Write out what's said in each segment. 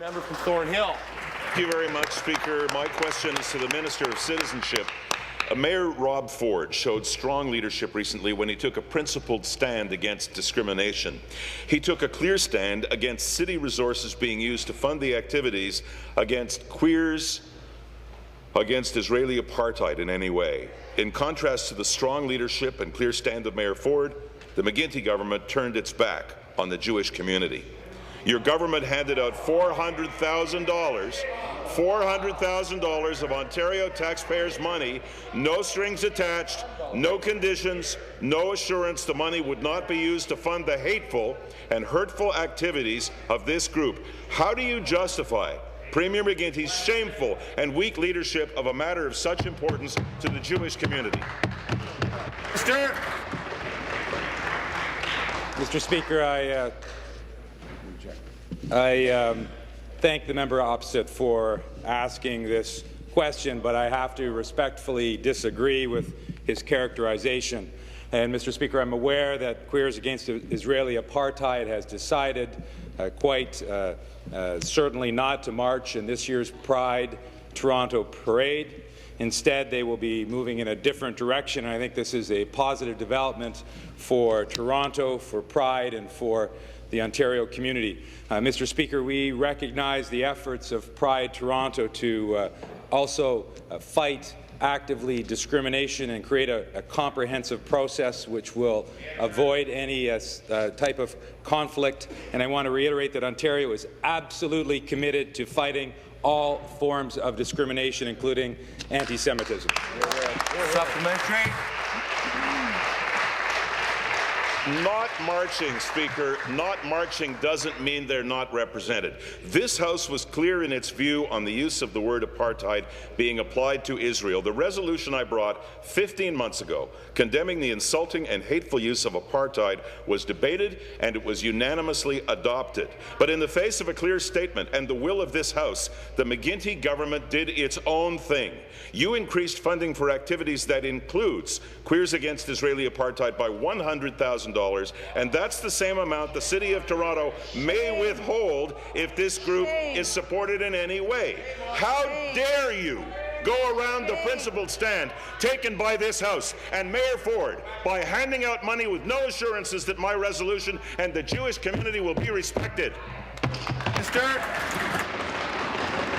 Member from Thornhill. Thank you very much, Speaker. My question is to the Minister of Citizenship. Mayor Rob Ford showed strong leadership recently when he took a principled stand against discrimination. He took a clear stand against city resources being used to fund the activities against queers, against Israeli apartheid in any way. In contrast to the strong leadership and clear stand of Mayor Ford, the McGuinty government turned its back on the Jewish community. Your government handed out $400,000 of Ontario taxpayers' money, no strings attached, no conditions, no assurance the money would not be used to fund the hateful and hurtful activities of this group. How do you justify Premier McGuinty's shameful and weak leadership of a matter of such importance to the Jewish community? Mr. Speaker, I thank the member opposite for asking this question, but I have to respectfully disagree with his characterization. And, Mr. Speaker, I'm aware that Queers Against Israeli Apartheid has decided quite certainly not to march in this year's Pride Toronto Parade. Instead, they will be moving in a different direction. And I think this is a positive development for Toronto, for Pride, and for the Ontario community. Mr. Speaker, we recognize the efforts of Pride Toronto to also fight actively discrimination and create a comprehensive process which will avoid any type of conflict. And I want to reiterate that Ontario is absolutely committed to fighting all forms of discrimination, including anti-Semitism. Supplementary. Not marching, Speaker, not marching doesn't mean they're not represented. This House was clear in its view on the use of the word apartheid being applied to Israel. The resolution I brought 15 months ago, condemning the insulting and hateful use of apartheid, was debated and it was unanimously adopted. But in the face of a clear statement and the will of this House, the McGuinty government did its own thing. You increased funding for activities that includes Queers Against Israeli Apartheid by $100,000, and that's the same amount the City of Toronto may withhold if this group is supported in any way. How dare you go around the principled stand taken by this House and Mayor Ford by handing out money with no assurances that my resolution and the Jewish community will be respected?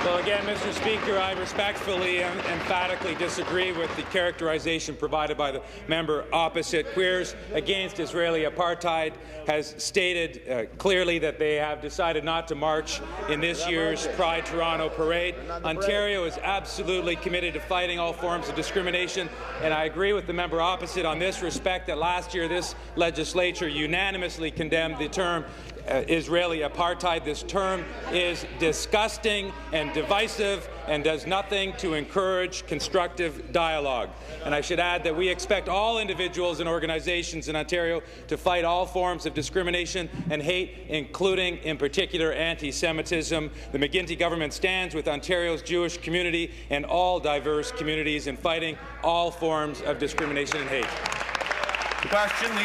Well, again, Mr. Speaker, I respectfully and emphatically disagree with the characterization provided by the member opposite. Queers Against Israeli Apartheid has stated clearly that they have decided not to march in this year's Pride Toronto Parade. Ontario is absolutely committed to fighting all forms of discrimination, and I agree with the member opposite on this respect that last year this legislature unanimously condemned the term Israeli apartheid. This term is disgusting and divisive and does nothing to encourage constructive dialogue. And I should add that we expect all individuals and organizations in Ontario to fight all forms of discrimination and hate, including, in particular, anti-Semitism. The McGuinty government stands with Ontario's Jewish community and all diverse communities in fighting all forms of discrimination and hate. Question.